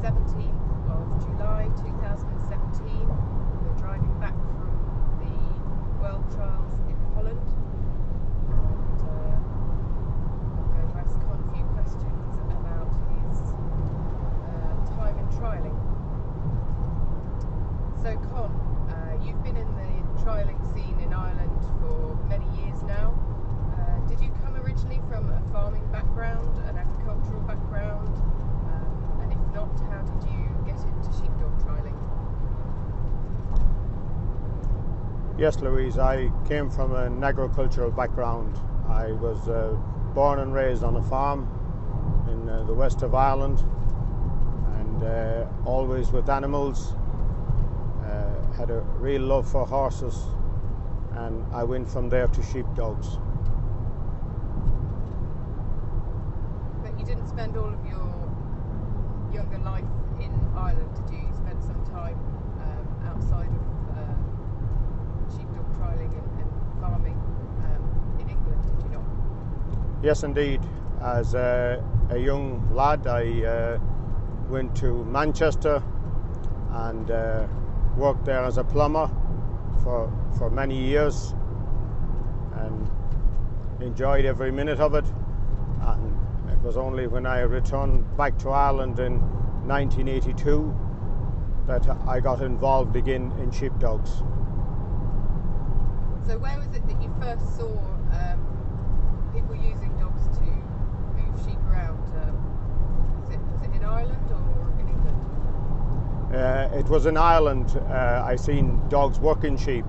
17th of July 2017. We're driving back from the World Trials in Holland, and I'm going to ask Con a few questions about his time in trialling. So Con, you've been in the trialling scene in Ireland for many years now. Did you come originally from a farming background, an agricultural background? And if not, how did you get into sheepdog trialling? Yes, Louise, I came from an agricultural background. I was born and raised on a farm in the west of Ireland, and always with animals. Had a real love for horses, and I went from there to sheepdogs. But you didn't spend all of your younger life in Ireland, did you? You spent some time outside of sheepdog trialling and farming in England, did you not? Yes, indeed. As a young lad, I went to Manchester and worked there as a plumber for many years, and enjoyed every minute of it. And it was only when I returned back to Ireland in 1982 that I got involved again in sheepdogs. So where was it that you first saw people using dogs to move sheep around? Was it in Ireland or in England? It was in Ireland. I seen dogs working sheep,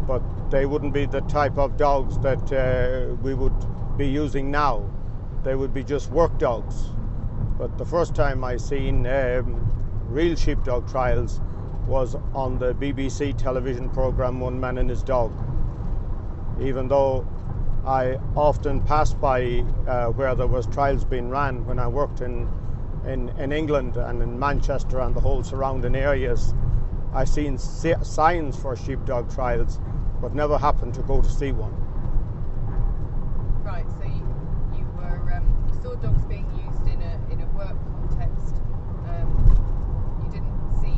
but they wouldn't be the type of dogs that we would be using now. They would be just work dogs. But the first time I seen real sheepdog trials was on the BBC television programme One Man and His Dog. Even though I often passed by where there was trials being ran when I worked in England and in Manchester and the whole surrounding areas, I seen signs for sheepdog trials, but never happened to go to see one. Right, so you saw dogs being used in a work context. You didn't see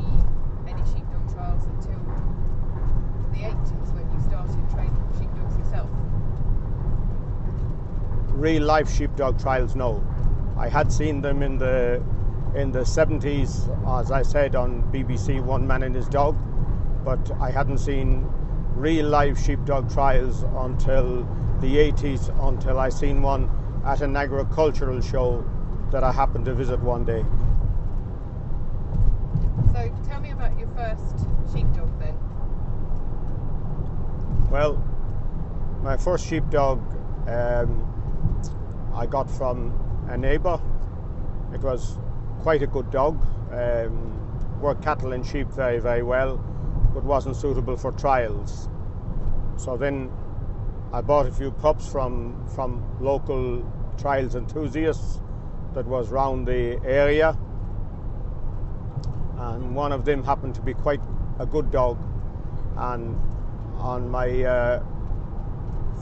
any sheepdog trials until the 80s when you started training sheepdogs yourself. Real life sheepdog trials, no. I had seen them in the 70s, as I said, on BBC One Man and His Dog, but I hadn't seen real live sheepdog trials until the 80s, until I seen one at an agricultural show that I happened to visit one day. So tell me about your first sheepdog then. Well, my first sheepdog I got from a neighbour. It was quite a good dog, worked cattle and sheep very, very well, but wasn't suitable for trials. So then I bought a few pups from local trials enthusiasts that was round the area, and one of them happened to be quite a good dog, and on my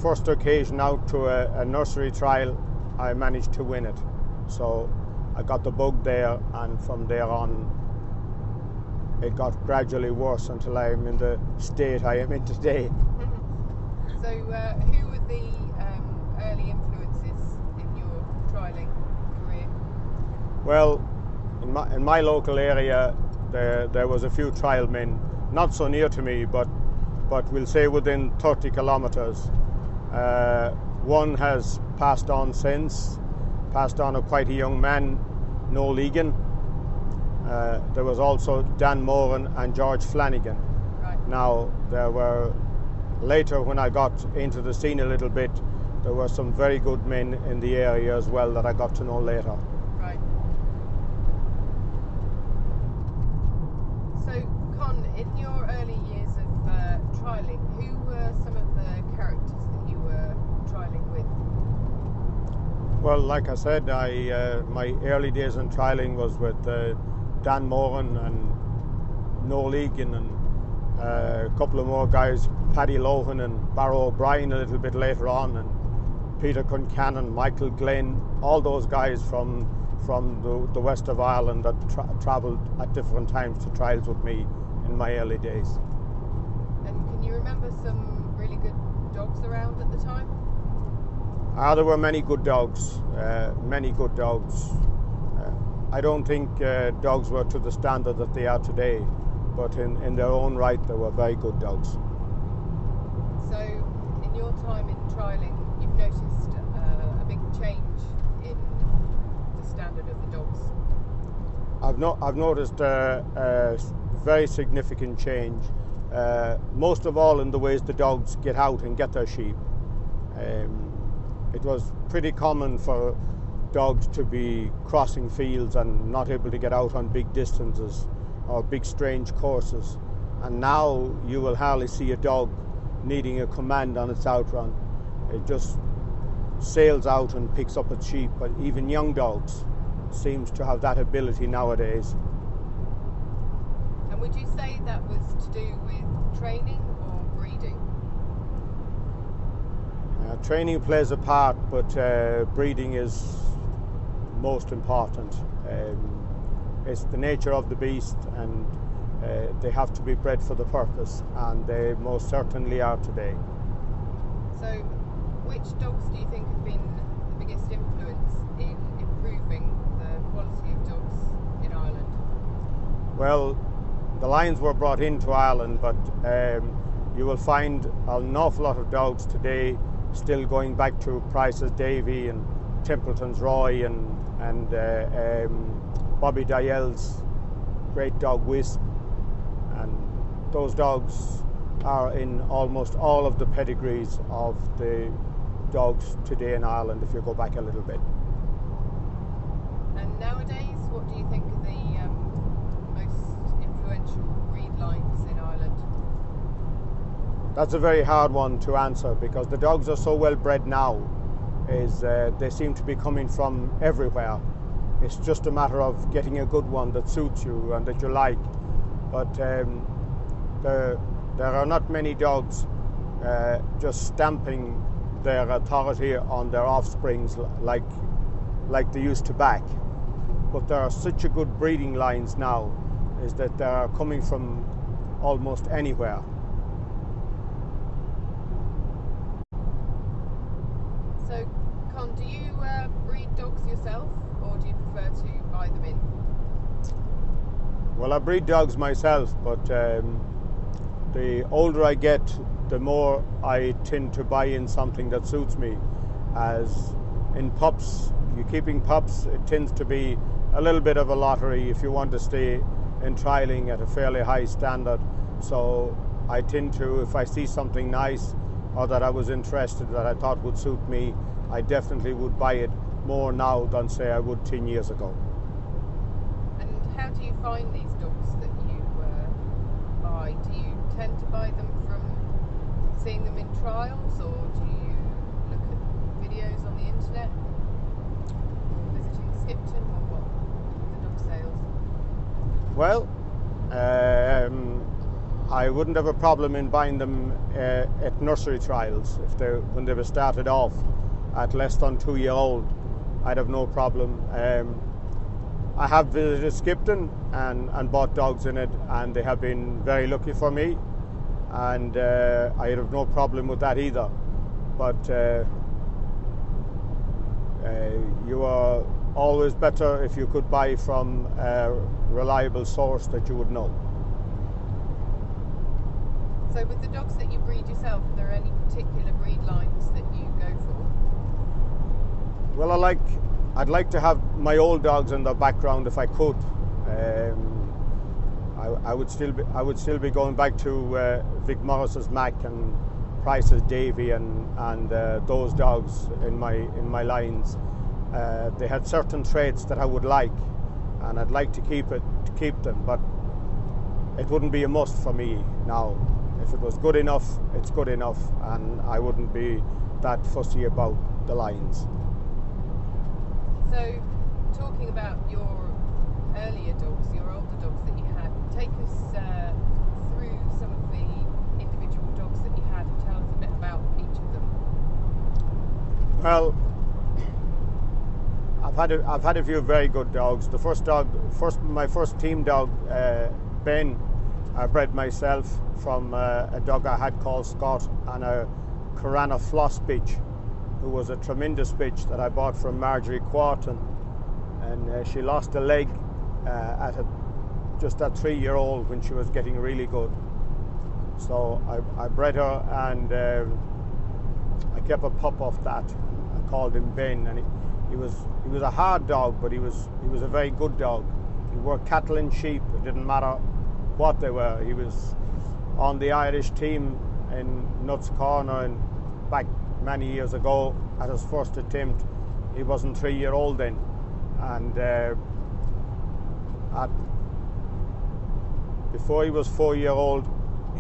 first occasion out to a nursery trial, I managed to win it. So I got the bug there, and from there on it got gradually worse until I am in the state I am in today. So who were the early influences in your trialling career? Well, in my local area there was a few trial men, not so near to me, but we'll say within 30 kilometres. One has passed on since, a quite a young man, Noel Egan. There was also Dan Moran and George Flanagan. Right. Now, there were, later when I got into the scene a little bit, there were some very good men in the area as well that I got to know later. Right. So, Con, in your early years of trialling, who were some of the characters that you were trialling with? Well, like I said, my early days in trialling was with Dan Moran and Noel Egan and a couple of more guys, Paddy Lohan and Barrow O'Brien a little bit later on, and Peter Concannon, Michael Glenn, all those guys from from the west of Ireland that travelled at different times to trials with me in my early days. And can you remember some really good dogs around at the time? There were many good dogs, many good dogs. I don't think dogs were to the standard that they are today, but in their own right they were very good dogs. So in your time in trialling, you've noticed a big change in the standard of the dogs? I've noticed a very significant change, most of all in the ways the dogs get out and get their sheep. It was pretty common for dogs to be crossing fields and not able to get out on big distances or big strange courses, and now you will hardly see a dog needing a command on its outrun. It just sails out and picks up its sheep. But even young dogs seems to have that ability nowadays. And would you say that was to do with training or breeding? Training plays a part, but breeding is most important. It's the nature of the beast, and they have to be bred for the purpose, and they most certainly are today. So which dogs do you think have been the biggest influence in improving the quality of dogs in Ireland? Well, the Lions were brought into Ireland, but you will find an awful lot of dogs today still going back to Price's Davy and Templeton's Roy and Bobby Dyell's great dog Wisp, and those dogs are in almost all of the pedigrees of the dogs today in Ireland if you go back a little bit. And nowadays, what do you think are the most influential breed lines in Ireland? That's a very hard one to answer, because the dogs are so well bred now. They seem to be coming from everywhere. It's just a matter of getting a good one that suits you and that you like. But there are not many dogs just stamping their authority on their offsprings like they used to back. But there are such a good breeding lines now, is that they are coming from almost anywhere. So, Con, do you breed dogs yourself, or do you prefer to buy them in? Well, I breed dogs myself, but the older I get, the more I tend to buy in something that suits me. As in pups, you're keeping pups, it tends to be a little bit of a lottery if you want to stay in trialing at a fairly high standard. So I tend to, if I see something nice or that I was interested, that I thought would suit me, I definitely would buy it more now than say I would 10 years ago. And how do you find these dogs that you buy? Do you tend to buy them from seeing them in trials, or do you look at videos on the internet, or visiting Skipton, or what, the dog sales? Well, I wouldn't have a problem in buying them at nursery trials. When they were started off at less than 2-year-old, I'd have no problem. I have visited Skipton and bought dogs in it, and they have been very lucky for me, and I'd have no problem with that either. But you are always better if you could buy from a reliable source that you would know. So with the dogs that you breed yourself, are there any particular breed lines that you go for? Well, I'd like to have my old dogs in the background if I could. I would still be going back to Vic Morris's Mac and Price's Davy and those dogs in my lines. They had certain traits that I would like, and I'd like to keep them, but it wouldn't be a must for me now. If it was good enough, it's good enough, and I wouldn't be that fussy about the lines. So, talking about your earlier dogs, your older dogs that you had, take us through some of the individual dogs that you had and tell us a bit about each of them. Well, I've had a few very good dogs. My first team dog, Ben, I bred myself from a dog I had called Scott and a Corana Floss bitch, who was a tremendous bitch that I bought from Marjorie Quarton, and she lost a leg just at 3-year-old when she was getting really good. So I bred her, and I kept a pup off that. I called him Ben, and he was a hard dog, but he was a very good dog. He worked cattle and sheep. It didn't matter what they were. He was on the Irish team in Nuts Corner, and back many years ago at his first attempt. He wasn't 3-year-old then, and before he was 4-year-old,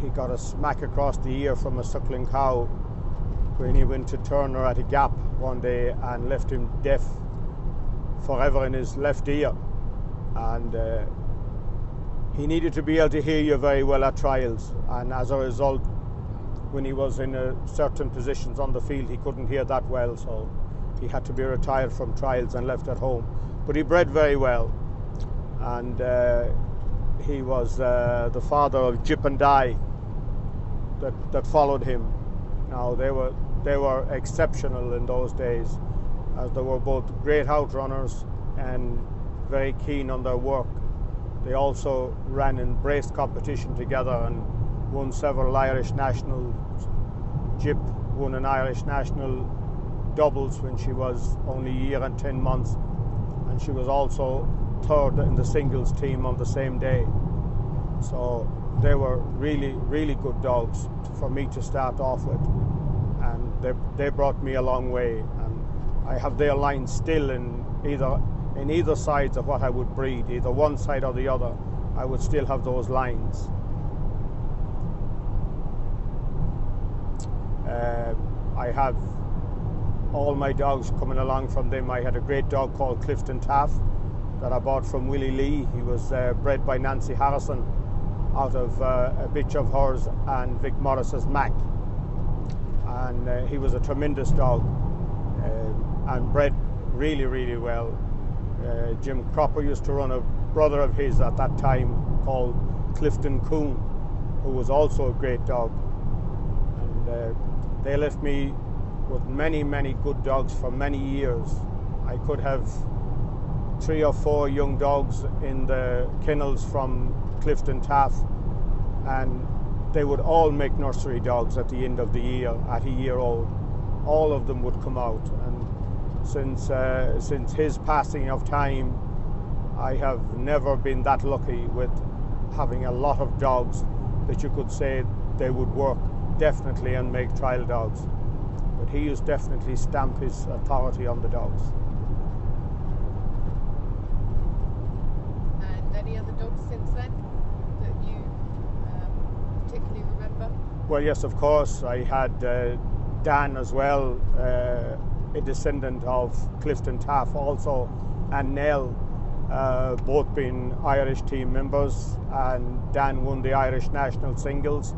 he got a smack across the ear from a suckling cow when he went to turn her at a gap one day and left him deaf forever in his left ear. And he needed to be able to hear you very well at trials, and as a result, when he was in certain positions on the field, he couldn't hear that well, so he had to be retired from trials and left at home. But he bred very well, and he was the father of Jip and Di that followed him. Now they were exceptional in those days, as they were both great outrunners and very keen on their work. They also ran in brace competition together and won several Irish nationals. Jip won an Irish national doubles when she was only a year and 10 months, and she was also third in the singles team on the same day. So they were really, really good dogs for me to start off with, and they brought me a long way, and I have their lines still in either sides of what I would breed, either one side or the other. I would still have those lines. I have all my dogs coming along from them. I had a great dog called Clifton Taff that I bought from Willie Lee. He was bred by Nancy Harrison out of a bitch of hers and Vic Morris's Mac, and he was a tremendous dog and bred really, really well. Jim Cropper used to run a brother of his at that time called Clifton Coon, who was also a great dog, and they left me with many, many good dogs for many years. I could have 3 or 4 young dogs in the kennels from Clifton Taff, and they would all make nursery dogs at the end of the year, at a year old. All of them would come out, and since his passing of time, I have never been that lucky with having a lot of dogs that you could say they would work definitely and make trial dogs. But he used definitely stamp his authority on the dogs. And any other dogs since then that you particularly remember? Well, yes, of course. I had Dan as well, a descendant of Clifton Taff also, and Nell, both being Irish team members, and Dan won the Irish national singles,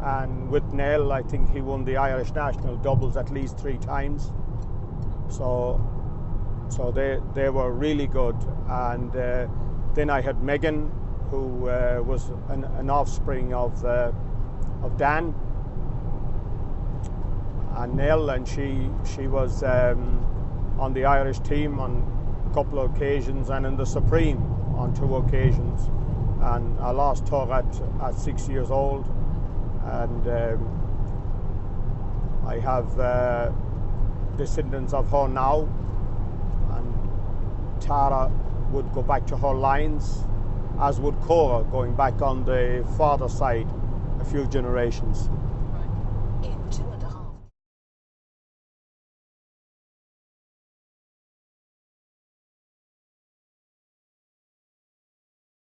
and with Nell I think he won the Irish national doubles at least 3 times. So they were really good. And then I had Megan, who was an offspring of Dan and Nell, and she was on the Irish team on a couple of occasions and in the Supreme on 2 occasions, and I lost her at 6 years old. And I have descendants of her now, and Tara would go back to her lines, as would Cora, going back on the father side a few generations.